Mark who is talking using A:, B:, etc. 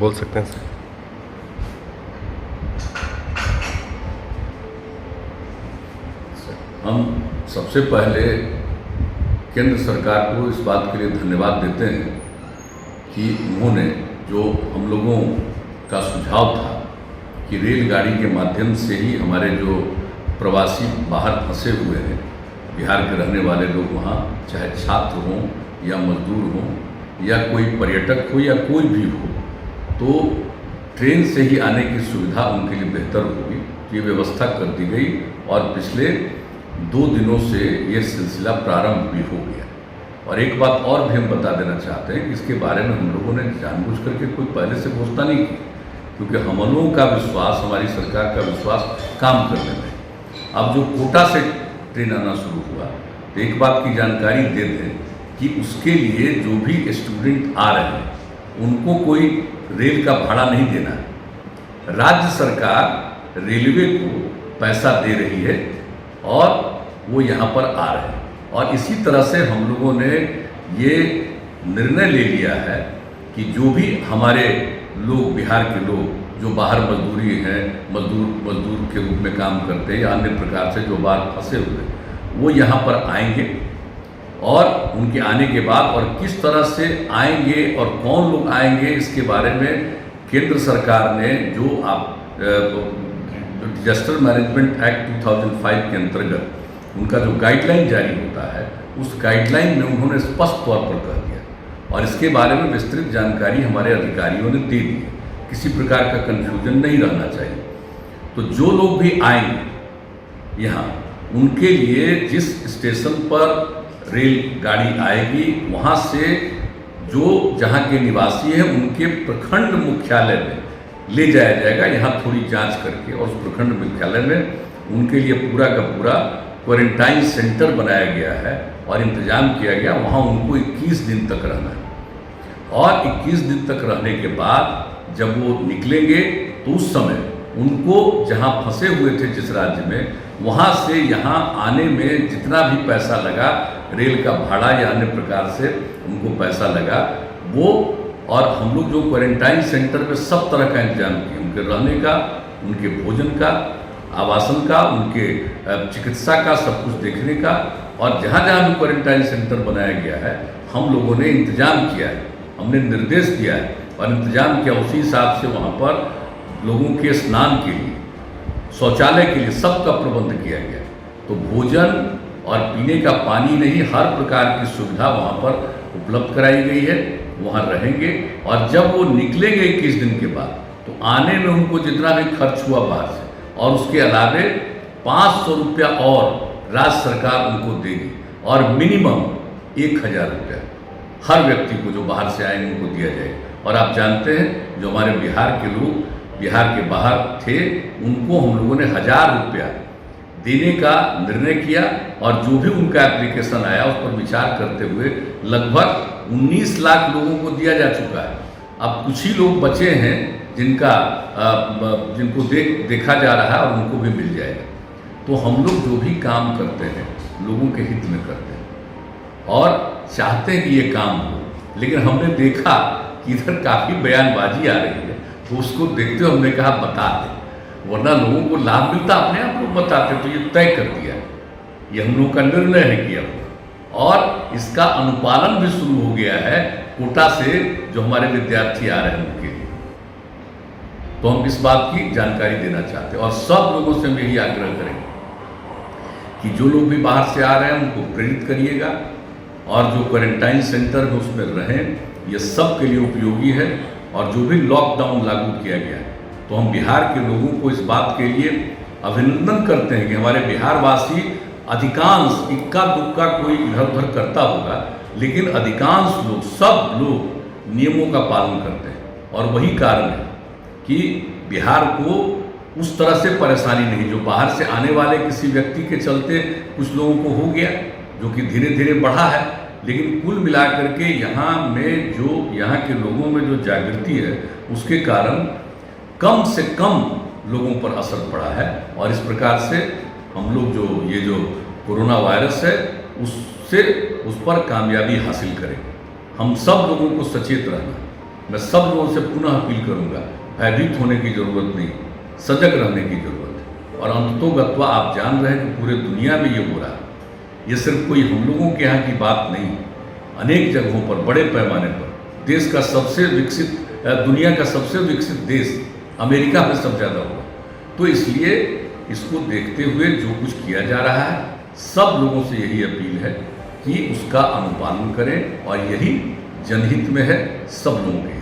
A: बोल सकते हैं सर।
B: हम सबसे पहले केंद्र सरकार को इस बात के लिए धन्यवाद देते हैं कि उन्होंने जो हम लोगों का सुझाव था कि रेलगाड़ी के माध्यम से ही हमारे जो प्रवासी बाहर फंसे हुए हैं, बिहार के रहने वाले लोग, वहाँ चाहे छात्र हों या मजदूर हों या कोई पर्यटक हो या कोई भी हो, तो ट्रेन से ही आने की सुविधा उनके लिए बेहतर होगी। ये व्यवस्था कर दी गई और पिछले 2 दिनों से ये सिलसिला प्रारंभ भी हो गया। और एक बात और भी हम बता देना चाहते हैं कि इसके बारे में हम लोगों ने जानबूझ करके कोई पहले से घोषणा नहीं की, क्योंकि हम लोगों का विश्वास, हमारी सरकार का विश्वास काम करने में। अब जो कोटा से ट्रेन आना शुरू हुआ, तो एक बात की जानकारी दे दें कि उसके लिए जो भी स्टूडेंट आ रहे हैं उनको कोई रेल का भाड़ा नहीं देना है। राज्य सरकार रेलवे को पैसा दे रही है और वो यहाँ पर आ रहे हैं। और इसी तरह से हम लोगों ने ये निर्णय ले लिया है कि जो भी हमारे लोग, बिहार के लोग जो बाहर मजदूरी हैं, मजदूर के रूप में काम करते हैं या अन्य प्रकार से जो बाहर फंसे हुए, वो यहाँ पर आएंगे। और उनके आने के बाद और किस तरह से आएंगे और कौन लोग आएंगे, इसके बारे में केंद्र सरकार ने जो डिजास्टर मैनेजमेंट एक्ट 2005 के अंतर्गत उनका जो गाइडलाइन जारी होता है, उस गाइडलाइन में उन्होंने स्पष्ट तौर पर कह दिया और इसके बारे में विस्तृत जानकारी हमारे अधिकारियों ने दे दी। किसी प्रकार का कन्फ्यूजन नहीं रहना चाहिए। तो जो लोग भी आएंगे यहाँ, उनके लिए जिस स्टेशन पर रेलगाड़ी आएगी, वहाँ से जो जहाँ के निवासी हैं उनके प्रखंड मुख्यालय में ले जाया जाएगा, यहाँ थोड़ी जांच करके, और उस प्रखंड मुख्यालय में उनके लिए पूरा का पूरा क्वारंटाइन सेंटर बनाया गया है और इंतजाम किया गया। वहाँ उनको 21 दिन तक रहना है और 21 दिन तक रहने के बाद जब वो निकलेंगे तो उस समय उनको जहाँ फंसे हुए थे जिस राज्य में, वहाँ से यहाँ आने में जितना भी पैसा लगा, रेल का भाड़ा या अन्य प्रकार से उनको पैसा लगा वो, और हम लोग जो क्वारंटाइन सेंटर में सब तरह का इंतजाम किए, उनके रहने का, उनके भोजन का, आवासन का, उनके चिकित्सा का, सब कुछ देखने का। और जहाँ जहाँ भी क्वारंटाइन सेंटर बनाया गया है, हम लोगों ने इंतजाम किया है, हमने निर्देश दिया है और इंतजाम किया। उसी हिसाब से वहाँ पर लोगों के स्नान के लिए, शौचालय के लिए सबका प्रबंध किया गया। तो भोजन और पीने का पानी नहीं, हर प्रकार की सुविधा वहाँ पर उपलब्ध कराई गई है। वहाँ रहेंगे और जब वो निकलेंगे 21 दिन के बाद, तो आने में उनको जितना भी खर्च हुआ बाहर से, और उसके अलावे 500 रुपया और राज्य सरकार उनको देगी और मिनिमम 1000 रुपया हर व्यक्ति को जो बाहर से आएंगे उनको दिया जाएगा। और आप जानते हैं जो हमारे बिहार के लोग बिहार के बाहर थे, उनको हम लोगों ने 1000 रुपया देने का निर्णय किया और जो भी उनका एप्लीकेशन आया उस पर विचार करते हुए लगभग 19 लाख लोगों को दिया जा चुका है। अब कुछ ही लोग बचे हैं जिनको देखा जा रहा है और उनको भी मिल जाएगा। तो हम लोग जो भी काम करते हैं लोगों के हित में करते हैं और चाहते हैं कि ये काम हो, लेकिन हमने देखा कि इधर काफ़ी बयानबाजी आ रही है, तो उसको देखते हुए हमने कहा बता दें, वरना लोगों को लाभ मिलता अपने आप लोग बताते। तो ये तय कर दिया, ये हम लोगों का निर्णय है किया हुआ और इसका अनुपालन भी शुरू हो गया है कोटा से जो हमारे विद्यार्थी आ रहे हैं उनके लिए। तो हम इस बात की जानकारी देना चाहते हैं और सब लोगों से हम यही आग्रह करेंगे कि जो लोग भी बाहर से आ रहे हैं उनको प्रेरित करिएगा और जो क्वारंटाइन सेंटर है उसमें रहें, ये सब के लिए उपयोगी है। और जो भी लॉकडाउन लागू किया गया है, तो हम बिहार के लोगों को इस बात के लिए अभिनंदन करते हैं कि हमारे बिहारवासी अधिकांश, इक्का दुक्का कोई इधर उधर करता होगा, लेकिन अधिकांश लोग, सब लोग नियमों का पालन करते हैं। और वही कारण है कि बिहार को उस तरह से परेशानी नहीं, जो बाहर से आने वाले किसी व्यक्ति के चलते कुछ लोगों को हो गया, जो कि धीरे धीरे बढ़ा है, लेकिन कुल मिलाकर के यहाँ में जो यहाँ के लोगों में जो जागृति है, उसके कारण कम से कम लोगों पर असर पड़ा है। और इस प्रकार से हम लोग जो कोरोना वायरस है उस पर कामयाबी हासिल करेंगे। हम सब लोगों को सचेत रहना मैं सब लोगों से पुनः अपील करूंगा, भयभीत होने की जरूरत नहीं, सजग रहने की जरूरत है। और अंततोगत्वा आप जान रहे हैं कि पूरे दुनिया में ये हो रहा है। ये सिर्फ कोई हम लोगों के यहाँ की बात नहीं, अनेक जगहों पर बड़े पैमाने पर देश का सबसे विकसित, दुनिया का सबसे विकसित देश अमेरिका में सब ज़्यादा हुआ। तो इसलिए इसको देखते हुए जो कुछ किया जा रहा है, सब लोगों से यही अपील है कि उसका अनुपालन करें, और यही जनहित में है, सब लोगों के।